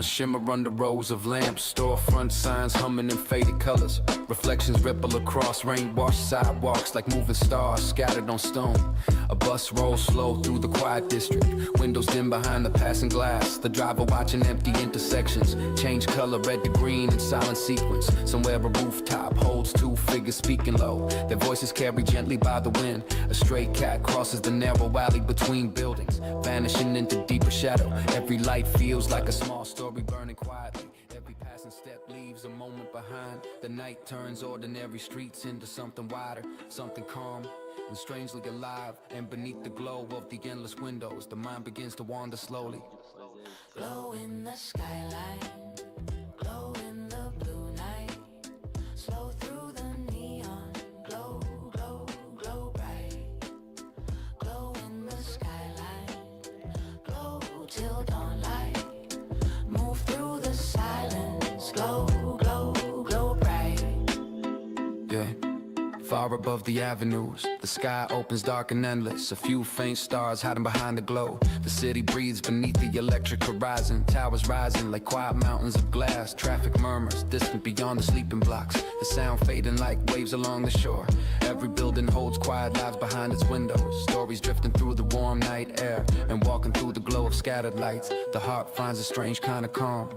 shimmer under rows of lamps. Storefront signs humming in faded colors. Reflections ripple across rain-washed sidewalks like moving stars scattered on stone. A bus rolls slow through the quiet district. Windows dim behind the passing glass. The driver watching empty intersections. Change color red to green in silent sequence. Somewhere a rooftop holds two figures speaking low. Their voices carry gently by the wind. A stray cat crosses the narrow alley between buildings, vanishing into deeper shadow. Every light feels like a small story burning quietly. Every passing step leaves a moment behind. The night turns ordinary streets into something wider, something calm and strangely alive. And beneath the glow of the endless windows, the mind begins to wander slowly. Glow in the skyline, glow in the blue night, slow through the neon, glow, glow, glow bright. Glow in the skyline, glow till dawn light, move through the silence, glow, glow, glow bright. Yeah. Far above the avenues, the sky opens dark and endless. A few faint stars hiding behind the glow. The city breathes beneath the electric horizon. Towers rising like quiet mountains of glass. Traffic murmurs distant beyond the sleeping blocks. The sound fading like waves along the shore. Every building holds quiet lives behind its windows. Stories drifting through the warm night air. And walking through the glow of scattered lights, the heart finds a strange kind of calm.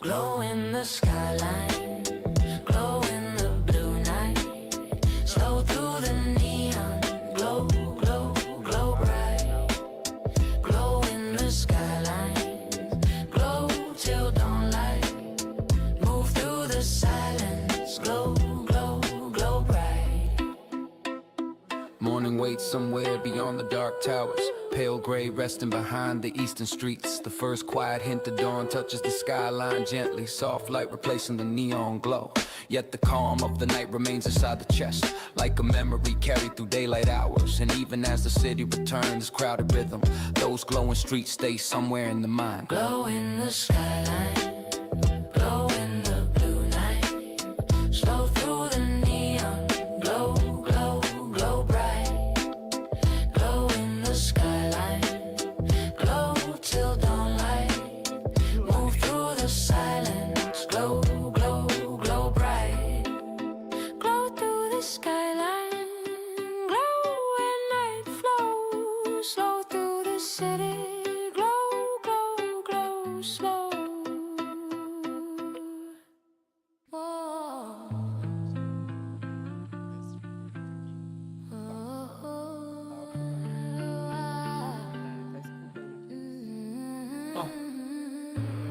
Glow in the skyline, glow in the blue night, slow through the neon, glow, glow, glow bright. Glow in the skyline, glow till dawn light, move through the silence, glow, glow, glow bright. Morning waits somewhere beyond the dark towers. Pale gray resting behind the eastern streets. The first quiet hint of dawn touches the skyline gently. Soft light replacing the neon glow. Yet the calm of the night remains inside the chest, like a memory carried through daylight hours. And even as the city returns crowded rhythm, those glowing streets stay somewhere in the mind. Glow in the skyline, glow in the blue night, slow through the neon, glow, glow, glow bright. Glow in the skyline, glow till dawn light, move through the silence, glow, glow, glow bright. Glow through the skyline, glow when night flows, slow through the city, glow, glow, glow, slow. Whoa.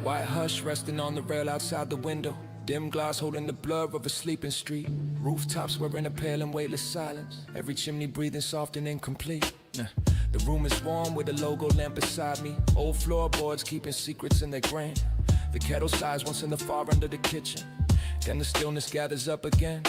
White hush resting on the rail outside the window. Dim glass holding the blur of a sleeping street. Rooftops wearing a pale and weightless silence. Every chimney breathing soft and incomplete. The room is warm with a logo lamp beside me. Old floorboards keeping secrets in their grain. The kettle sighs once in the far end of the kitchen. Then the stillness gathers up again.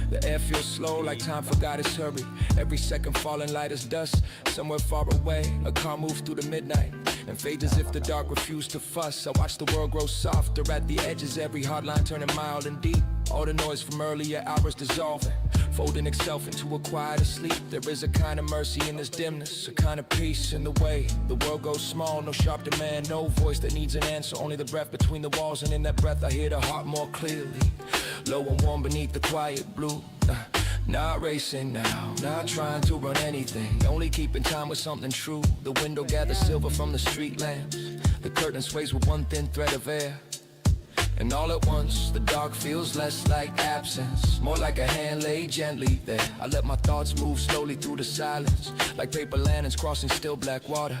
The air feels slow like time forgot its hurry. Every second falling light as dust. Somewhere far away, a car moves through the midnight and fades as if the dark refused to fuss. I watch the world grow softer at the edges, every hard line turning mild and deep. All the noise from earlier hours dissolving, folding itself into a quieter sleep. There is a kind of mercy in this dimness, a kind of peace in the way the world goes small. No sharp demand, no voice that needs an answer, only the breath between the walls. And in that breath I hear the heart more clearly, low and warm beneath the quiet blue. Not racing now, not trying to run anything, only keeping time with something true. The window gathers silver from the street lamps. The curtain sways with one thin thread of air. And all at once, the dark feels less like absence, more like a hand laid gently there. I let my thoughts move slowly through the silence, like paper lanterns crossing still black water.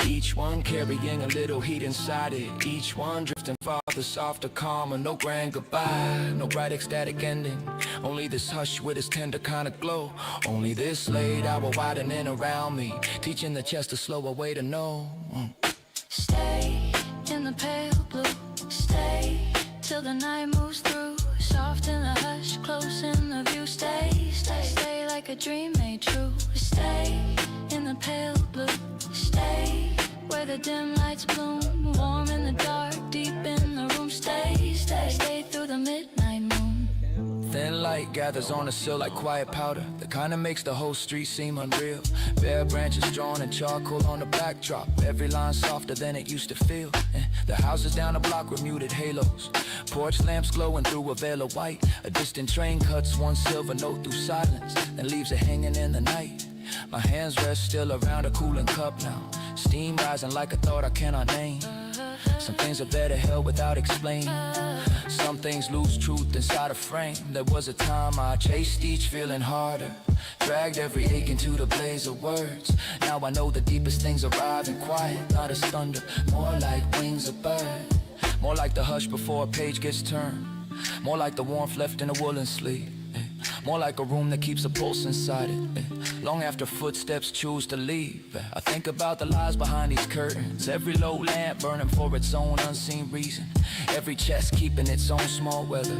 Each one carrying a little heat inside it. Each one drifting farther, softer, calmer. No grand goodbye, no bright ecstatic ending. Only this hush with its tender kind of glow. Only this late hour widening around me, teaching the chest to slow a way to know. Stay in the pale blue, stay till the night moves through. Soft in the hush, close in the view. Stay, stay, stay like a dream made true. Stay in the pale blue, stay where the dim lights bloom. Warm in the dark, deep in the room. Stay, stay, stay through the midnight moon. Thin light gathers on the sill like quiet powder. The kind that makes the whole street seem unreal. Bare branches drawn and charcoal on the backdrop. Every line softer than it used to feel. The houses down the block were muted halos. Porch lamps glowing through a veil of white. A distant train cuts one silver note through silence, then leaves it hanging in the night. My hands rest still around a cooling cup now. Steam rising like a thought I cannot name. Some things are better held without explaining. Some things lose truth inside a frame. There was a time I chased each feeling harder, dragged every ache into the blaze of words. Now I know the deepest things arrive in quiet, not as thunder, more like wings of bird. More like the hush before a page gets turned. More like the warmth left in a woolen sleeve. More like a room that keeps a pulse inside it. Long after footsteps choose to leave, I think about the lies behind these curtains. Every low lamp burning for its own unseen reason. Every chest keeping its own small weather.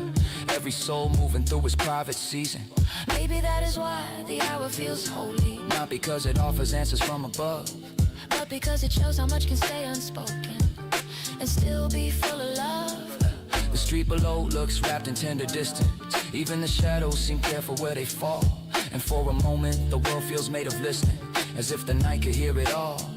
Every soul moving through its private season. Maybe that is why the hour feels holy. Not because it offers answers from above, but because it shows how much can stay unspoken and still be full of love. The street below looks wrapped in tender distance. Even the shadows seem careful where they fall. And for a moment the world feels made of listening, as if the night could hear it all.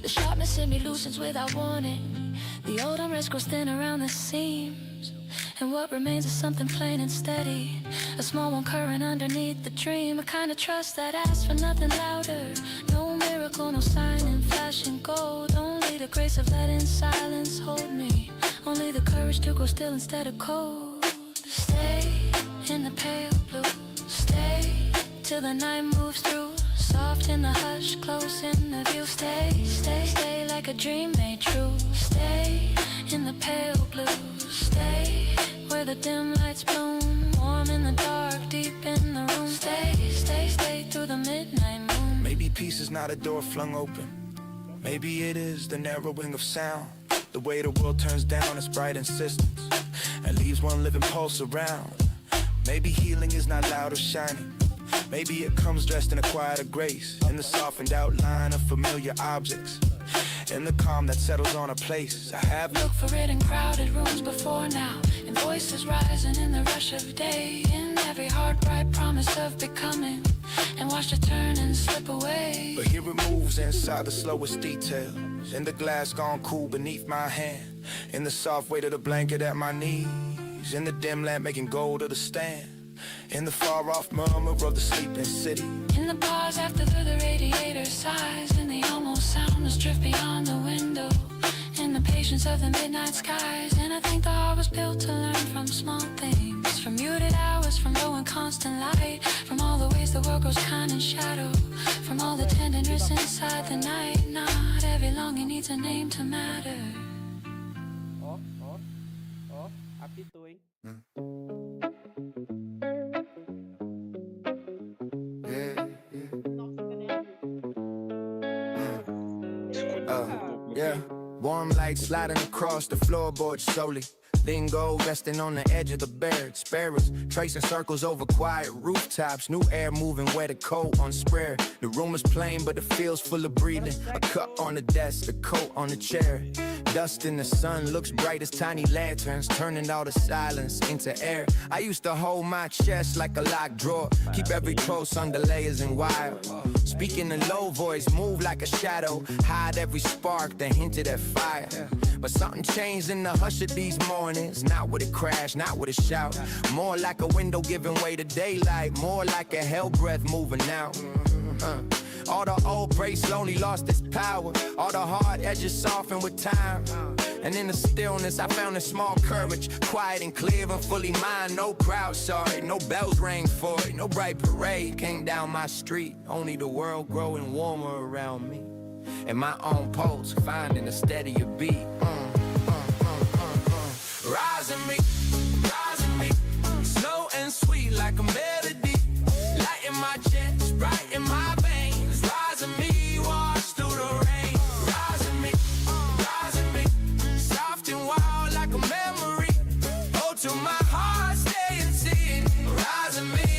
The sharpness in me loosens without warning. The old unrest grows thin around the seams, and what remains is something plain and steady. A small one current underneath the dream. A kind of trust that asks for nothing louder. No miracle, no sign in flashing gold. Only the grace of letting silence hold me. Only the courage to go still instead of cold. Stay in the pale blue. Stay till the night moves through. Soft in the hush, close in the view. Stay, stay, stay like a dream made true. Stay in the pale blue. Stay where the dim lights bloom. Warm in the dark, deep in the room. Stay, stay, stay through the midnight moon. Maybe peace is not a door flung open. Maybe it is the narrowing of sound. The way the world turns down its bright insistence and leaves one living pulse around. Maybe healing is not loud or shiny. Maybe it comes dressed in a quieter grace, in the softened outline of familiar objects, in the calm that settles on a place. I have looked for it in crowded rooms before now, in voices rising in the rush of day, in every heart bright promise of becoming, and watched it turn and slip away. But here it moves inside the slowest details, in the glass gone cool beneath my hand, in the soft weight of the blanket at my knees, in the dim lamp making gold of the stand, in the far-off murmur of the sleeping city, in the pause after the radiator sighs, in the almost soundless drift beyond the window, in the patience of the midnight skies. And I think the heart was built to learn from small things, from muted hours, from low and constant light, from all the ways the world grows kind and shadow, from all the tenderness inside the night. Not every longing needs a name to matter. Apitou, hein? Yeah, warm light sliding across the floorboard slowly. Lingo resting on the edge of the bed. Sparrows tracing circles over quiet rooftops. New air moving where the coat on spread. The room is plain but it feels full of breathing. A cup on the desk, a coat on the chair. Dust in the sun looks bright as tiny lanterns, turning all the silence into air. I used to hold my chest like a locked drawer, keep every close under layers and wire. Speak in a low voice, move like a shadow, hide every spark that hinted at fire. But something changed in the hush of these mornings, not with a crash, not with a shout. More like a window giving way to daylight, more like a hell breath moving out. All the old breaks slowly lost its power. All the hard edges softened with time. And in the stillness I found a small courage, quiet and clear and fully mine. No crowd saw it, no bells rang for it, no bright parade came down my street. Only the world growing warmer around me, and my own pulse finding a steadier beat. Rising me, slow and sweet like a melody. Light in my chest, bright in my veins. Rising me, wash through the rain. Rising me, soft and wild like a memory. Oh, to my heart, stay and see. Rising me,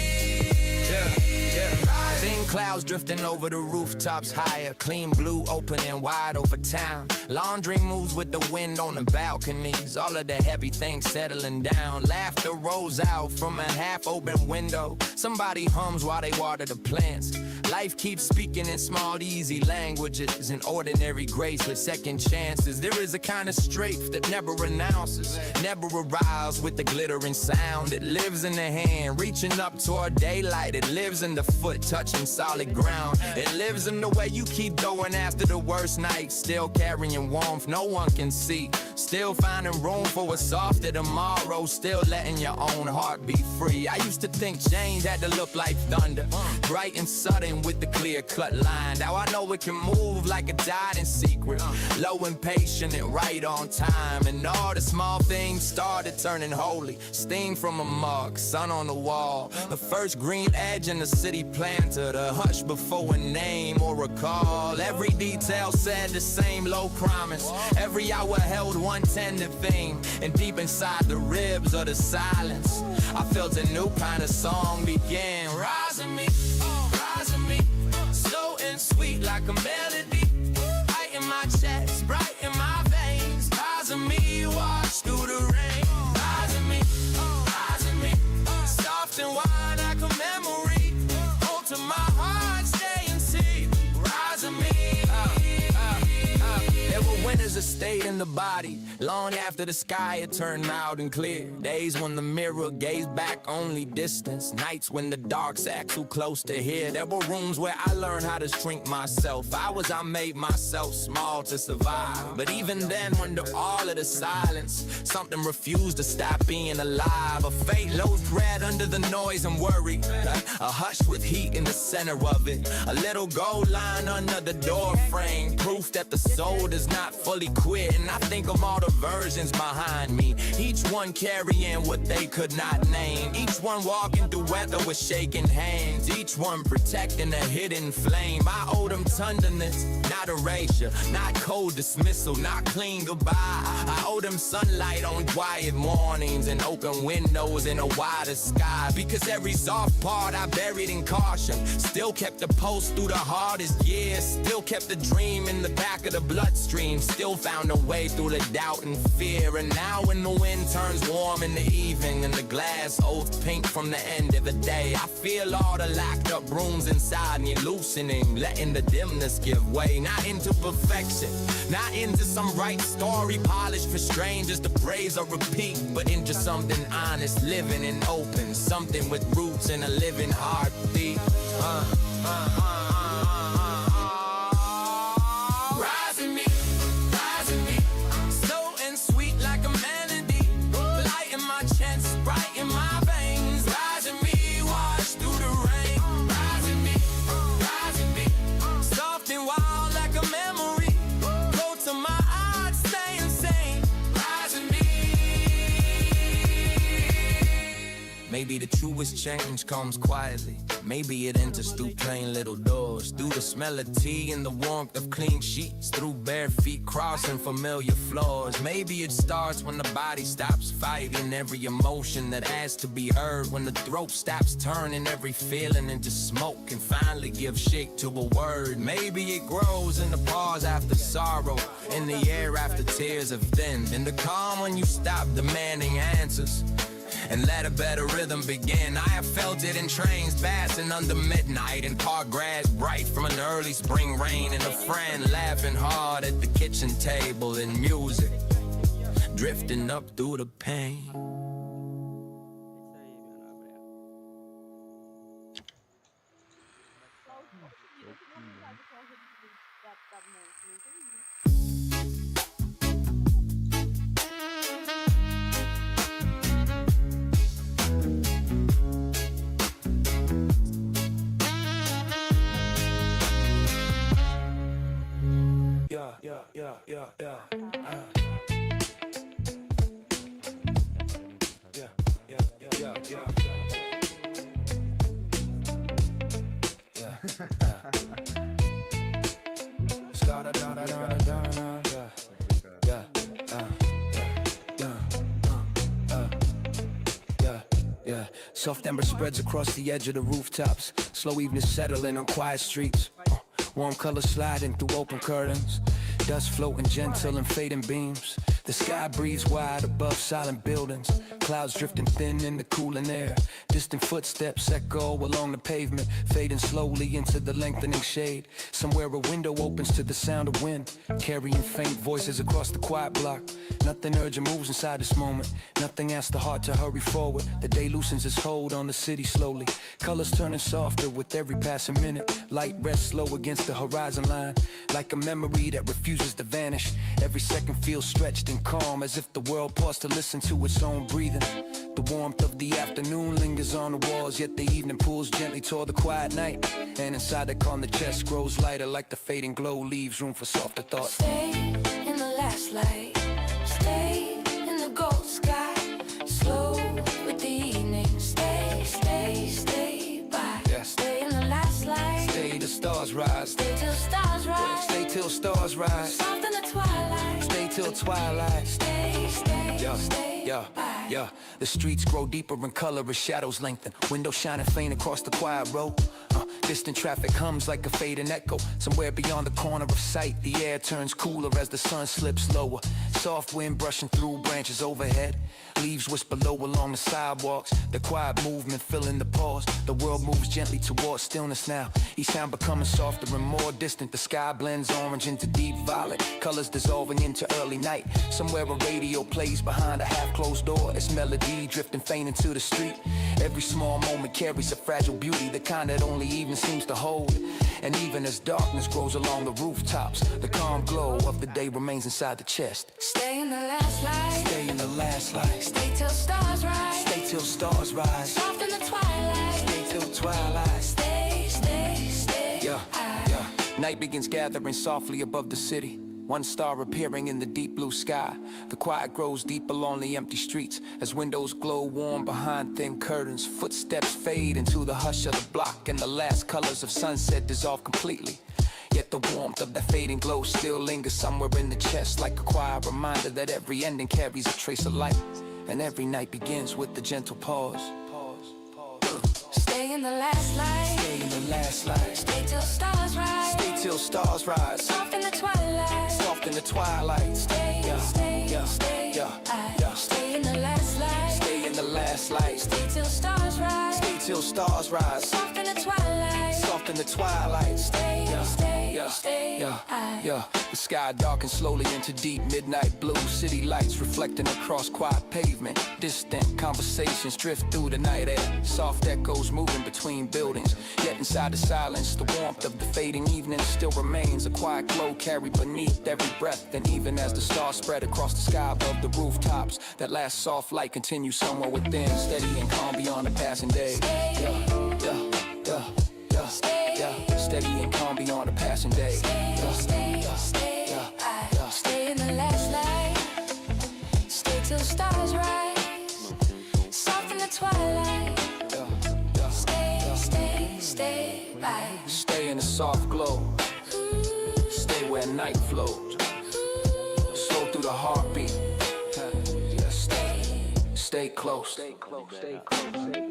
rising Clouds drifting over the rooftops higher. Clean blue opening wide over town. Laundry moves with the wind on the balconies. All of the heavy things settling down. Laughter rolls out from a half-open window. Somebody hums while they water the plants. Life keeps speaking in small, easy languages. An ordinary grace with second chances. There is a kind of strafe that never announces, never arrives with the glittering sound. It lives in the hand, reaching up toward daylight. It lives in the foot, touching solid ground. It lives in the way you keep going after the worst night. Still carrying warmth no one can see. Still finding room for a softer tomorrow. Still letting your own heart be free. I used to think change had to look like thunder, bright and sudden with the clear-cut line. Now I know it can move like it died in secret, low and patient and right on time. And all the small things started turning holy. Steam from a mug, sun on the wall, the first green edge in the city planter, the hush before a name or a call. Every detail said the same low promise. Every hour held one tender thing. And deep inside the ribs of the silence, I felt a new kind of song begin. Rise in me, slow and sweet like a melody. Light in my chest, bright in my veins. Rise in me, wash through the rain. Rise in me, soft and wide like a memory. Hold to my heart, stay and see. Rise in me. There were winters that stayed in the body, long after the sky had turned mild and clear. Days when the mirror gazed back only distance. Nights when the dark sat too close to hear. There were rooms where I learned how to shrink myself. Hours I made myself small to survive. But even then, under all of the silence, something refused to stop being alive. A fate loathed red under the noise and worry. A hush with heat in the center of it. A little gold line under the door frame. Proof that the soul does not fully quit. And I think of all the versions behind me, each one carrying what they could not name. Each one walking through weather with shaking hands. Each one protecting a hidden flame. I owe them tenderness, not erasure, not cold dismissal, not clean goodbye. I owe them sunlight on quiet mornings and open windows in a wider sky. Because every soft part I buried in caution still kept the pulse through the hardest years. Still kept the dream in the back of the bloodstream. Still found a way through the doubt and fear. And now when the wind turns warm in the evening and the glass oath pink from the end of the day, I feel all the locked up rooms inside me loosening, letting the dimness give way. Not into perfection, not into some right story polished for strangers to praise or repeat, but into something honest, living and open, something with roots and a living heartbeat. Rise in me, slow and sweet like a melody. Light in my chest, bright in my veins. Rise in me, wash through the rain. Rise in me, soft and wild like a memory. Go to my heart, stay insane. Rise in me. Maybe the truest change comes quietly. Maybe it enters through plain little doors, through the smell of tea and the warmth of clean sheets, through bare feet crossing familiar floors. Maybe it starts when the body stops fighting every emotion that asks to be heard, when the throat stops turning every feeling into smoke and finally gives shape to a word. Maybe it grows in the pause after sorrow, in the air after tears have thinned, in the calm when you stop demanding answers and let a better rhythm begin. I have felt it in trains passing under midnight, in park grass bright from an early spring rain, and a friend laughing hard at the kitchen table, and music drifting up through the pain. Soft ember spreads across the edge of the rooftops. Slow evening settling on quiet streets. Warm colors sliding through open curtains. Dust floating gentle in fading beams. The sky breathes wide above silent buildings. Clouds drifting thin in the cooling air. Distant footsteps echo along the pavement, fading slowly into the lengthening shade. Somewhere a window opens to the sound of wind, carrying faint voices across the quiet block. Nothing urgent moves inside this moment. Nothing asks the heart to hurry forward. The day loosens its hold on the city slowly. Colors turning softer with every passing minute. Light rests slow against the horizon line, like a memory that refuses to vanish. Every second feels stretched and calm, as if the world paused to listen to its own breathing. The warmth of the afternoon lingers on the walls, yet the evening pulls gently toward the quiet night. And inside the calm, the chest grows lighter, like the fading glow leaves room for softer thoughts. Stay in the last light. Stay in the gold sky. Slow with the evening. Stay, stay, stay by. Yeah. Stay in the last light. Stay the stars rise. Stay till stars rise. Stay till stars rise. Soft in the twilight. Stay till twilight. Stay, stay, Yeah, stay yeah, by. yeah. The streets grow deeper in color as shadows lengthen. Windows shining faint across the quiet road. Distant traffic hums like a fading echo. Somewhere beyond the corner of sight, the air turns cooler as the sun slips lower. Soft wind brushing through branches overhead. Leaves whisper low along the sidewalks. The quiet movement filling the pause. The world moves gently towards stillness now. Each sound becoming softer and more distant. The sky blends orange into deep violet. Colors dissolving into early night. Somewhere a radio plays behind a half-closed door. Its melody drifting faint into the street. Every small moment carries a fragile beauty, the kind that only evening seems to hold. And even as darkness grows along the rooftops, the calm glow of the day remains inside the chest. Stay in the last light. Stay in the last light. Stay till stars rise. Stay till stars rise. Soft in the twilight. Stay till twilight. Stay, stay, stay. Yeah, yeah. Night begins gathering softly above the city. One star appearing in the deep blue sky. The quiet grows deep along the empty streets as windows glow warm behind thin curtains. Footsteps fade into the hush of the block, and the last colors of sunset dissolve completely. Yet the warmth of that fading glow still lingers somewhere in the chest, like a quiet reminder that every ending carries a trace of light, and every night begins with the gentle pause. Stay in the last light. Stay in the last light. Stay till stars rise. Stay till stars rise. Soft in the twilight. Soft in the twilight. Stay, Yeah, stay, yeah, stay. yeah, yeah. Stay in the last light. Stay in the last light. Stay till stars rise. Stay till stars rise. Soft in the twilight. Soft in the twilight. Stay, stay, Yeah, stay. yeah, yeah. The sky darkens slowly into deep midnight blue. City lights reflecting across quiet pavement. Distant conversations drift through the night air. Soft echoes moving between buildings. Yet inside the silence, the warmth of the fading evening still remains. A quiet glow carried beneath every breath. And even as the stars spread across the sky above the rooftops, that last soft light continues somewhere within, steady and calm beyond the passing day. Yeah, yeah, yeah, yeah, yeah. Steady and calm beyond the passing day. Stay, stay, yeah. stay in the last light. Stay till stars rise. Soft in the twilight. Stay, stay by. Stay in the soft glow. Stay where night flows. Slow through the heartbeat. Yeah, stay close. Stay close. Stay close.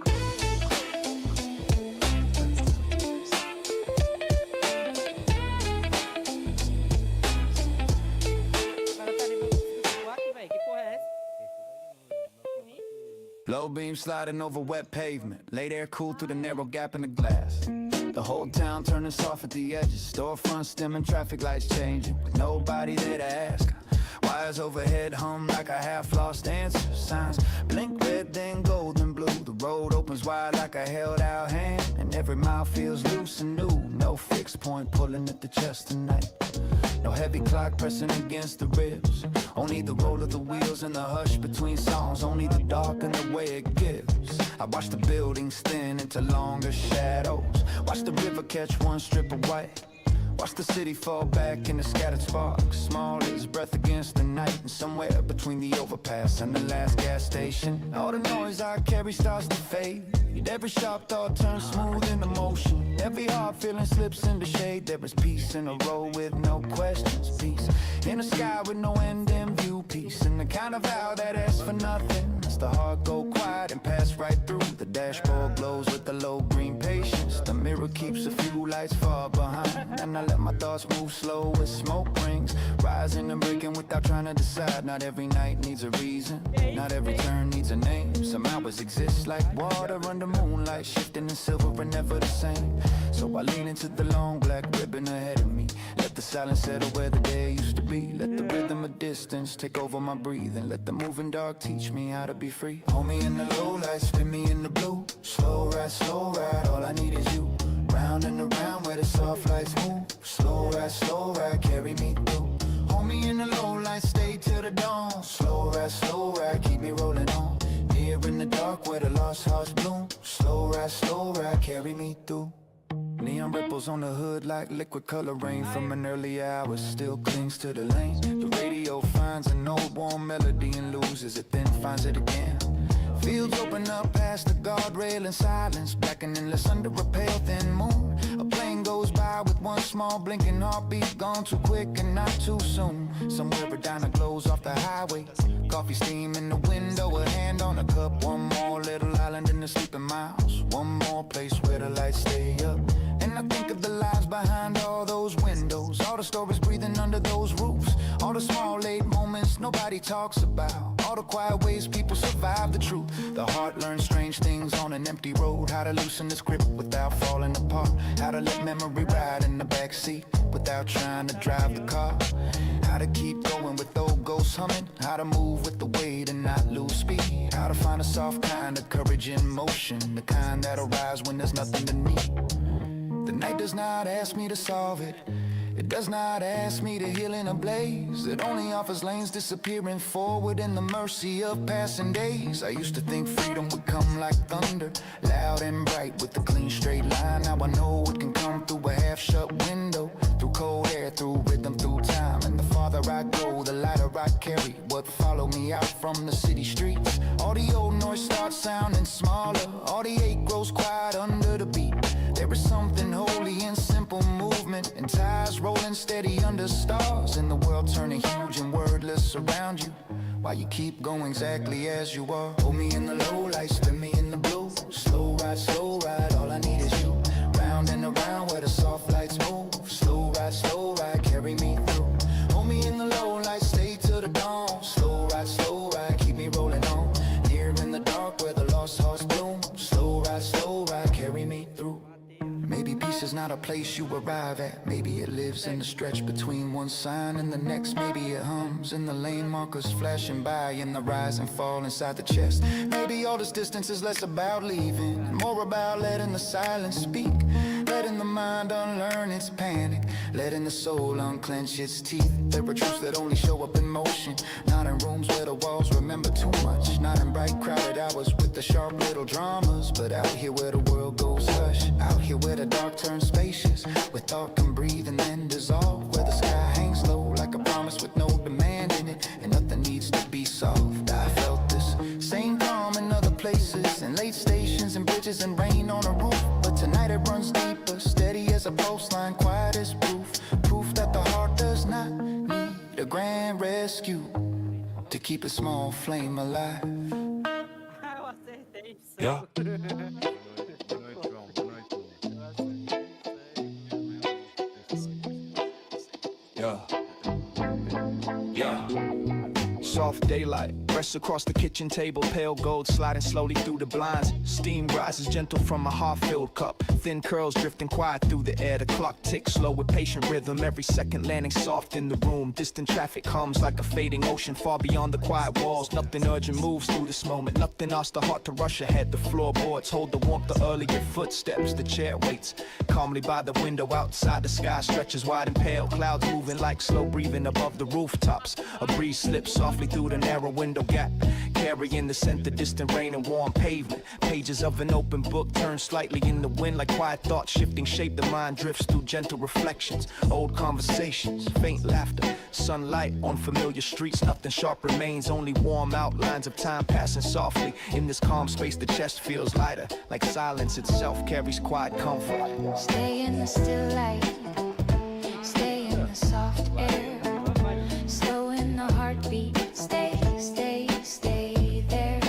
Low beam sliding over wet pavement. Late air cool through the narrow gap in the glass. The whole town turning soft at the edges. Storefronts stemming, traffic lights changing, with nobody there to ask. Wires overhead hum like a half-lost answer. Signs blink red, then gold, then blue. The road opens wide like a held-out hand, and every mile feels loose and new. No fixed point pulling at the chest tonight. No heavy clock pressing against the ribs. Only the roll of the wheels and the hush between songs. Only the dark and the way it gives. I watch the buildings thin into longer shadows. Watch the river catch one strip of white. Watch the city fall back into scattered sparks. Small as breath against the night. And somewhere between the overpass and the last gas station, all the noise I carry starts to fade. Yet every sharp thought turns smooth into motion. Every hard feeling slips into shade. There is peace in a row with no questions. Peace in a sky with no end in view. Peace in the kind of vow that asks for nothing. It's the heart go quiet and pass right through. The dashboard glows with the low green patience. The mirror keeps a few lights far behind, and I let my thoughts move slow as smoke rings, rising and breaking without trying to decide. Not every night needs a reason, not every turn needs a name. Some hours exist like water under moonlight, shifting in silver and never the same. So I lean into the long black ribbon ahead of me, let the silence settle where the day used to be. Let the rhythm of distance take over my breathing, let the moving dark teach me how to be free. Hold me in the low light, spin me in the blue. Slow ride, all I need is you. Round and around where the soft lights move. Slow ride, carry me through. Hold me in the low light, stay till the dawn. Slow ride, keep me rolling on. Here in the dark where the lost hearts bloom. Slow ride, carry me through. Neon ripples on the hood like liquid color rain from an early hour still clings to the lane. The radio finds an old warm melody and loses it, then finds it again. Fields open up past the guardrail in silence, black and endless under a pale thin moon. A plane goes by with one small blinking heartbeat, gone too quick and not too soon. Somewhere a diner glows off the highway, coffee steam in the window, a hand on a cup. One more little island in the sleeping miles, one more place where the lights stay up. And I think of the lives behind all those windows, all the stories breathing under those roofs, all the small late moments nobody talks about, all the quiet ways people survive the truth. The heart learns strange things on an empty road, how to loosen its grip without falling apart, how to let memory ride in the backseat without trying to drive the car, how to keep going with old ghosts humming, how to move with the weight and not lose speed, how to find a soft kind of courage in motion, the kind that'll rise when there's nothing to need. The night does not ask me to solve it, it does not ask me to heal in a blaze. It only offers lanes disappearing forward in the mercy of passing days. I used to think freedom would come like thunder, loud and bright with a clean straight line. Now I know it can come through a half-shut window, through cold air, through rhythm, through time. And the farther I go, the lighter I carry what follow me out from the city streets. All the old noise starts sounding smaller, all the ache grows quiet under the beat. There is something holy in simple movement, and ties rolling steady under stars, and the world turning huge and wordless around you, while you keep going exactly as you are. Hold me in the low light, spin me in the blue. Slow ride, all I need is you. Round and around where the soft lights move. Slow ride, carry me through. Hold me in the low light, stay till the dawn. Slow ride, keep me rolling on. Here in the dark where the lost hearts bloom. Slow ride, carry me through. Maybe peace is not a place you arrive at. Maybe it lives in the stretch between one sign and the next. Maybe it hums in the lane markers flashing by, in the rise and fall inside the chest. Maybe all this distance is less about leaving and more about letting the silence speak, letting the mind unlearn its panic, letting the soul unclench its teeth. There are truths that only show up in motion, not in rooms where the walls remember too much, not in bright crowded hours with the sharp little dramas, but out here where the world goes hush, out here where the dark turns spacious, where thought can breathe and then dissolve, where the sky hangs low like a promise with no demand in it, and nothing needs to be solved. I felt this same calm in other places, in late stations and bridges and rain on a roof, but tonight it runs deeper, steady as a pulse line, quiet as proof that the heart does not need a grand rescue to keep a small flame alive. Eu acertei isso. Yeah. Yeah. Soft daylight rests across the kitchen table, pale gold sliding slowly through the blinds. Steam rises gentle from a half-filled cup, thin curls drifting quiet through the air. The clock ticks slow with patient rhythm, every second landing soft in the room. Distant traffic hums like a fading ocean, far beyond the quiet walls. Nothing urgent moves through this moment, nothing asks the heart to rush ahead. The floorboards hold the warmth of earlier footsteps. The chair waits calmly by the window outside. The sky stretches wide and pale, clouds moving like slow breathing above the rooftops. A breeze slips softly through the narrow window gap, carrying the scent of distant rain and warm pavement. Pages of an open book turn slightly in the wind like quiet thoughts shifting shape. The mind drifts through gentle reflections, old conversations, faint laughter, sunlight on familiar streets. Nothing sharp remains, only warm outlines of time passing softly. In this calm space the chest feels lighter, like silence itself carries quiet comfort. Stay in the still light, stay in the soft air, slow in the heartbeat, stay there.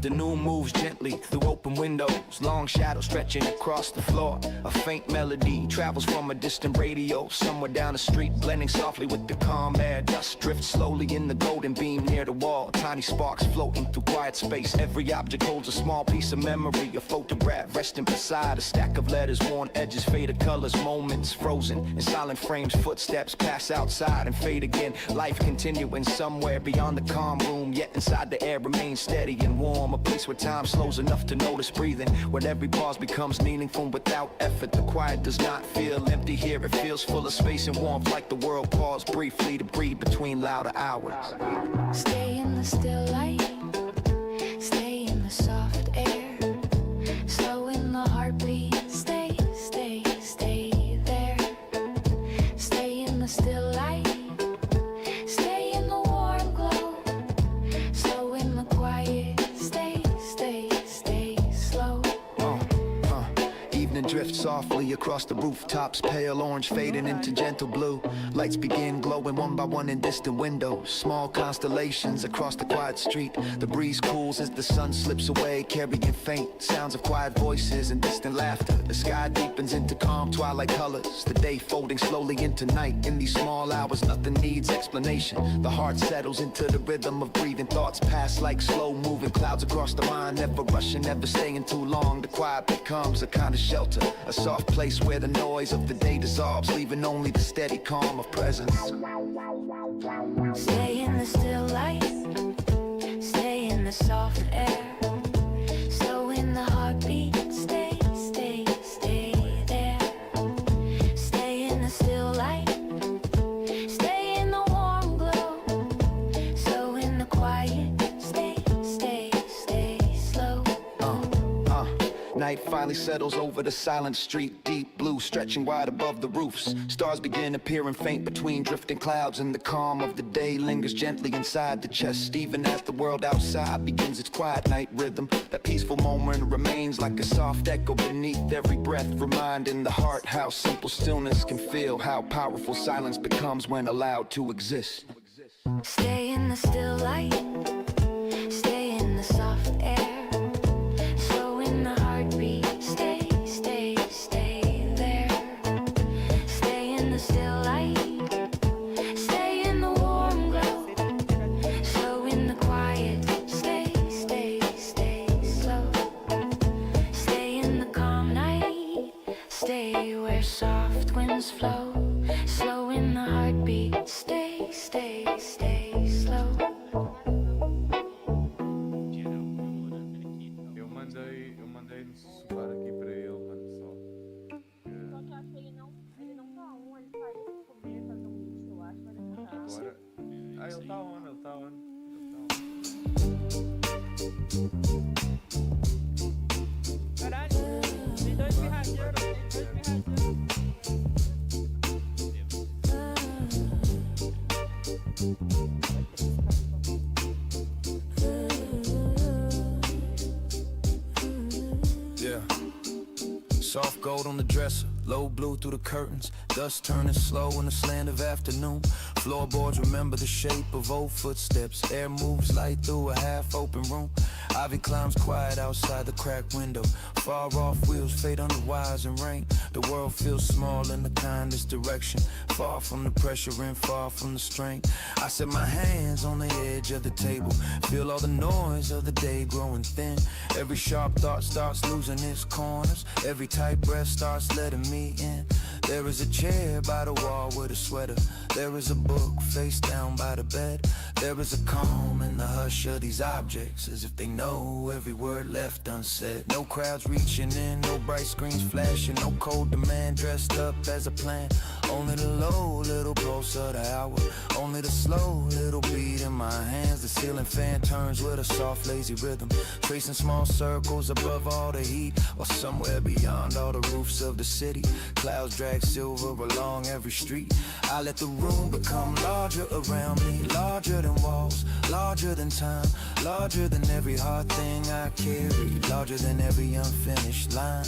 afternoon moves gently through open windows. Long shadows stretching across the floor. A faint melody travels from a distant radio somewhere down the street, blending softly with the calm air. Dust drifts slowly in the golden beam near the wall. Tiny sparks floating through quiet space. Every object holds a small piece of memory. A photograph resting beside a stack of letters, worn edges, faded colors, moments frozen in silent frames. Footsteps pass outside and fade again. Life continuing somewhere beyond the calm room, yet inside the air remains steady and warm. A place where time slows enough to notice breathing, where every pause becomes meaningful without effort. The quiet does not feel empty here, it feels full of space and warmth, like the world paused briefly to breathe between louder hours. Stay in the still light, stay in the soft air, slow in the heartbeat, stay, stay, stay there. Stay in the still light, stay in the warm glow, slow in the quiet, stay, stay, stay slow. Evening drifts softly across the rooftops, pale orange fading into gentle blue. Lights begin glowing one by one in distant windows, small constellations across the quiet street. The breeze cools as the sun slips away, carrying faint sounds of quiet voices and distant laughter. The sky deepens into calm twilight colors, the day folding slowly into night. In these small hours nothing needs explanation. The heart settles into the rhythm of breathing. Thoughts pass like slow moving clouds across the mind, never rushing, never staying too long. The quiet becomes a kind of shelter, a soft place where the noise of the day dissolves, leaving only the steady calm of presence. Stay in the still light, stay in the soft air, slow in the heartbeat, stay, stay, stay there. Stay in the still light, stay in the warm glow, slow in the quiet, stay, stay, stay slow. Night finally settles over the silent street, deep blue stretching wide above the roofs. Stars begin appearing faint between drifting clouds, and the calm of the day lingers gently inside the chest. Even as the world outside begins its quiet night rhythm, that peaceful moment remains like a soft echo beneath every breath, reminding the heart how simple stillness can feel, how powerful silence becomes when allowed to exist. Stay in the still light, stay in the soft air, slow in the heartbeat, stay, stay, stay there. Stay in the still light, stay in the warm glow, slow in the quiet, stay, stay, stay slow. Stay in the calm night, stay where soft winds flow, slow in the heartbeat, stay, stay, stay slow. Eu mandei no sussurrar aqui para ele, mano, só. Só que eu acho que ele não tá on, ele saiu comer, fazer um bicho, eu acho, vai demorar. Agora. Ah, ele tá on, ele tá on. Caralho, tem dois pirraceiros, Yeah. Soft gold on the dresser, low blue through the curtains. Dust turning slow in the slant of afternoon. Floorboards remember the shape of old footsteps. Air moves light through a half-open room. Ivy climbs quiet outside the cracked window. Far off wheels fade under wires and rain. The world feels small in the kindest direction. Far from the pressure and far from the strain. I set my hands on the edge of the table. Feel all the noise of the day growing thin. Every sharp thought starts losing its corners. Every tight breath starts letting me in. There is a chair by the wall with a sweater. There is a book face down by the bed. There is a calm in the hush of these objects, as if they know every word left unsaid. No crowds reaching in, no bright screens flashing, no cold demand dressed up as a plan. Only the low little pulse of the hour, only the slow little beat in my hands. The ceiling fan turns with a soft lazy rhythm, tracing small circles above all the heat, or somewhere beyond all the roofs of the city. Clouds drag silver along every street. I let the room become larger around me, larger than walls, larger than time, larger than every hard thing I carry, larger than every unfinished line.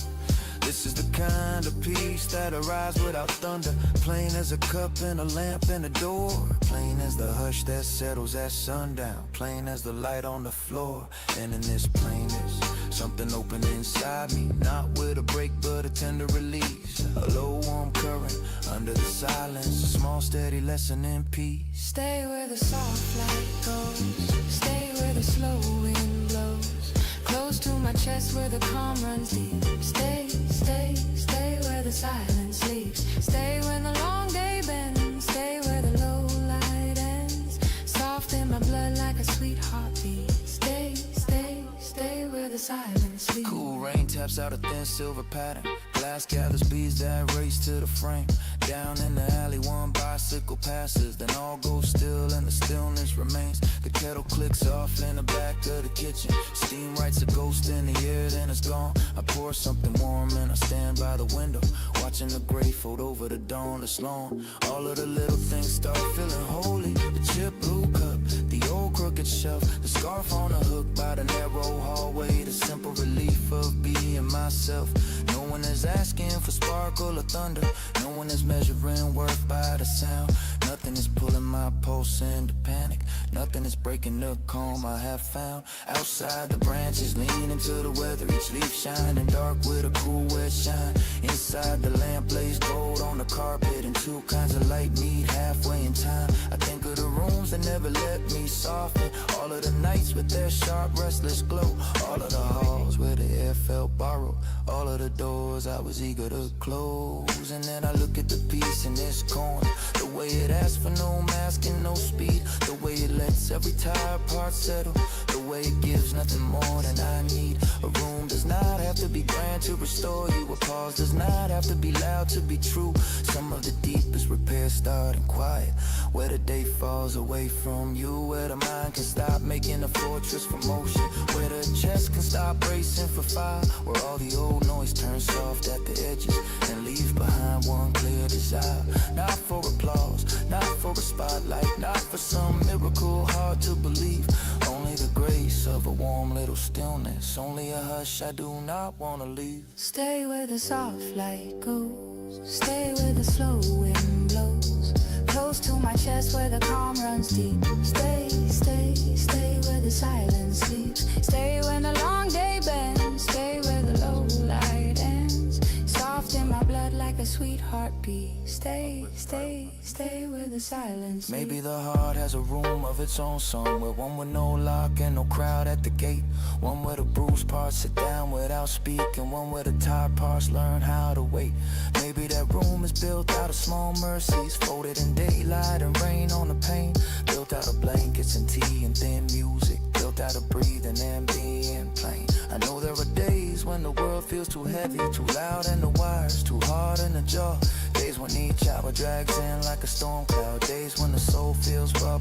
This is the kind of peace that arrives without thunder. Plain as a cup and a lamp and a door. Plain as the hush that settles at sundown. Plain as the light on the floor. And in this plainness, something open inside me. Not with a break but a tender release. A low warm current under the silence. A small steady lesson in peace. Stay where the soft light goes. Stay where the slow wind blows. Close to my chest where the calm runs deep. Stay, stay, stay where the silence sleeps. Stay when the long day bends. Stay where the low light ends. Soft in my blood like a sweet heartbeat. Stay, stay, stay where the silence sleeps. Cool rain taps out a thin silver pattern. Glass gathers beads that race to the frame. Down in the alley one bicycle passes. Then all goes still and the stillness remains. The kettle clicks off in the back of the kitchen. Steam writes a ghost in the air, then it's gone. I pour something warm and I stand by the window, watching the gray fold over the dawnless lawn. All of the little things start feeling holy. The chip blue cup, the old crooked shelf, the scarf on a hook by the narrow hallway. The simple relief of being myself. No one is asking for sparkle or thunder. No one is measuring worth by the sound. Nothing is pulling my pulse into panic. Nothing is breaking the calm I have found. Outside the branches lean into the weather. Each leaf shining dark with a cool wet shine. Inside the lamp blaze gold on the carpet. And two kinds of light meet halfway in time. I think of the rooms that never let me soften. All of the nights with their sharp restless glow. All of the halls where the air felt borrowed. All of the doors I was eager to close. And then I look at the piece in this corner. The way it asks for no mask and no speed. The way it lets every tired part settle. The way it gives nothing more than I need. A room does not have to be grand to restore you. A pause does not have to be loud to be true. Some of the deepest repairs start in quiet. Where the day falls away from you. Where the mind can stop making a fortress for motion. Where the chest can stop racing for fire. Where all the old noise turns soft at the edges and leaves behind one clear desire. Not for applause, not for a spotlight, not for some miracle hard to believe. Only the grace of a warm little stillness. Only a hush I do not want to leave. Stay where the soft light goes. Stay where the slow wind blows. Close to my chest where the calm runs deep. Stay, stay, stay where the silence sleeps. Stay when the long day bends. Stay where the low light ends. Soft in my blood like a sweet heartbeat. Stay, stay, stay where the silence sleeps. Maybe the heart has a room of its own somewhere. One with no lock and no crowd at the gate. One where the bruised parts sit down without speaking. One where the tired parts learn how to wait. Maybe that room is built out of small mercies, folded in daylight and rain on the pain. Built out of blankets and tea and thin music. Built out of breathing and being plain. I know there are days when the world feels too heavy, too loud and the wires too hard in the jaw. Days when each hour drags in like a storm cloud. Days when the soul feels raw.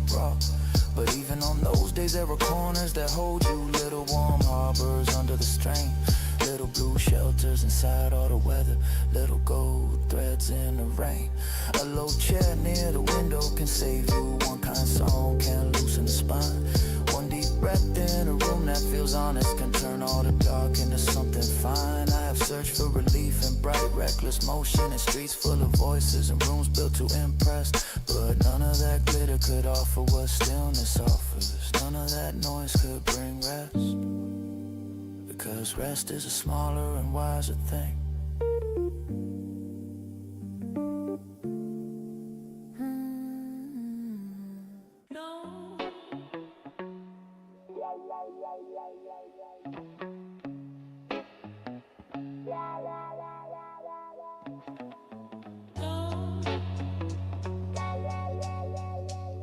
But even on those days there are corners that hold you. Little warm harbors under the strain. Little blue shelters inside all the weather. Little gold threads in the rain. A low chair near the window can save you. One kind song can loosen the spine. One deep breath in a room that feels honest can turn all the dark into something fine. I have searched for relief in bright reckless motion. In streets full of voices and rooms built to impress. But none of that glitter could offer what stillness offers. None of that noise could bring rest. Because rest is a smaller and wiser thing.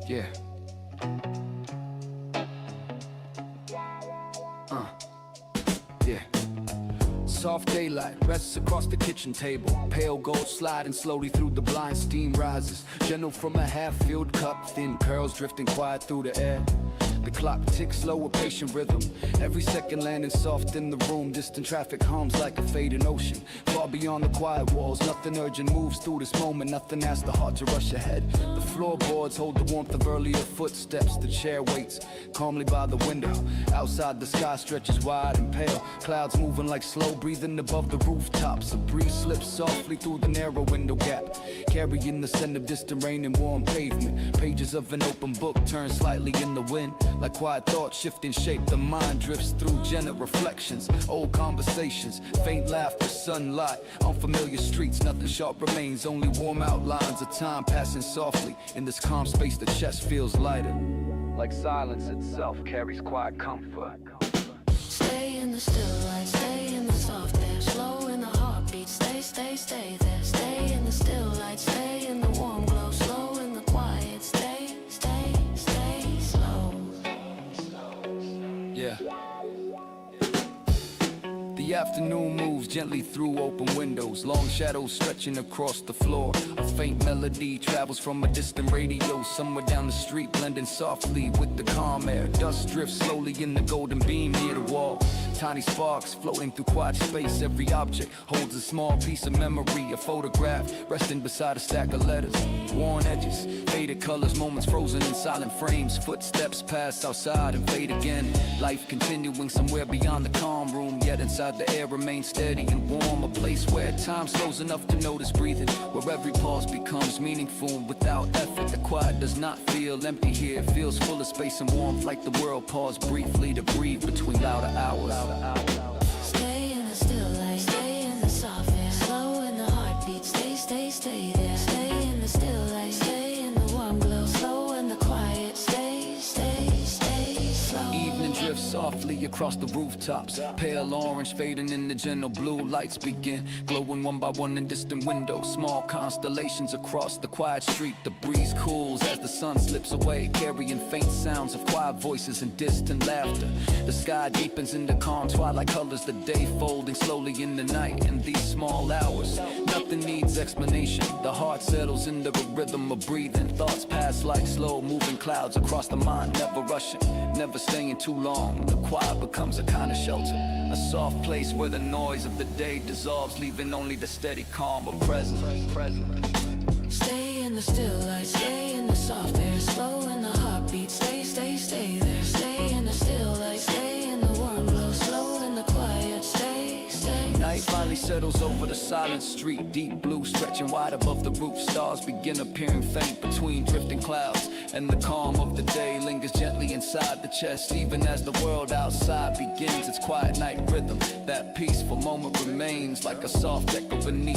Yeah. Yeah. Soft daylight rests across the kitchen table. Pale gold sliding slowly through the blind. Steam rises, gentle from a half-filled cup. Thin curls drifting quiet through the air. The clock ticks slow, a patient rhythm. Every second landing soft in the room. Distant traffic hums like a fading ocean. Far beyond the quiet walls, nothing urgent moves through this moment. Nothing asks the heart to rush ahead. The floorboards hold the warmth of earlier footsteps. The chair waits calmly by the window. Outside the sky stretches wide and pale. Clouds moving like slow breathing above the rooftops. A breeze slips softly through the narrow window gap, carrying the scent of distant rain and warm pavement. Pages of an open book turn slightly in the wind, like quiet thoughts shifting shape. The mind drifts through gentle reflections, old conversations, faint laughter, sunlight, unfamiliar streets. Nothing sharp remains, only warm outlines of time passing softly. In this calm space the chest feels lighter, like silence itself carries quiet comfort. Stay in the still light, stay in the soft air, slow in the heartbeat, stay, stay, stay there. Stay in the still light, stay in the warm glow, slow in the quiet, stay, stay, stay slow. Yeah. The afternoon moves gently through open windows, long shadows stretching across the floor. A faint melody travels from a distant radio somewhere down the street, blending softly with the calm air. Dust drifts slowly in the golden beam near the wall. Tiny sparks floating through quiet space. Every object holds a small piece of memory. A photograph resting beside a stack of letters. Worn edges, faded colors, moments frozen in silent frames. Footsteps pass outside and fade again. Life continuing somewhere beyond the calm room, yet inside the air remains steady and warm. A place where time slows enough to notice breathing, where every pause becomes meaningful without effort. The quiet does not feel empty here. It feels full of space and warmth, like the world paused briefly to breathe between louder hours. Stay in the still light, stay in the soft air, slow in the heartbeat, stay, stay, stay there. Stay in the still light, stay in the warm glow, slow in the quiet, stay, stay, stay slow. Evening drifts softly across the rooftops, pale orange fading in the gentle blue. Lights begin glowing one by one in distant windows, small constellations across the quiet street. The breeze cools as the sun slips away, carrying faint sounds of quiet voices and distant laughter. The sky deepens into calm twilight colors, the day folding slowly in the night. In these small hours, nothing needs explanation. The heart settles into a rhythm of breathing. Thoughts pass like slow moving clouds across the mind, never rushing, never staying too long. The quiet becomes a kind of shelter, a soft place where the noise of the day dissolves, leaving only the steady calm of presence. Stay in the still light, stay in the soft air, slow in the heartbeat, stay, stay, stay there. Stay in the still light, stay in the warm glow, slow in the quiet, stay, stay. Night finally settles over the silent street, deep blue stretching wide above the roof. Stars begin appearing faint between drifting clouds, and the calm of the day lingers gently inside the chest. Even as the world outside begins its quiet night rhythm, that peaceful moment remains like a soft echo beneath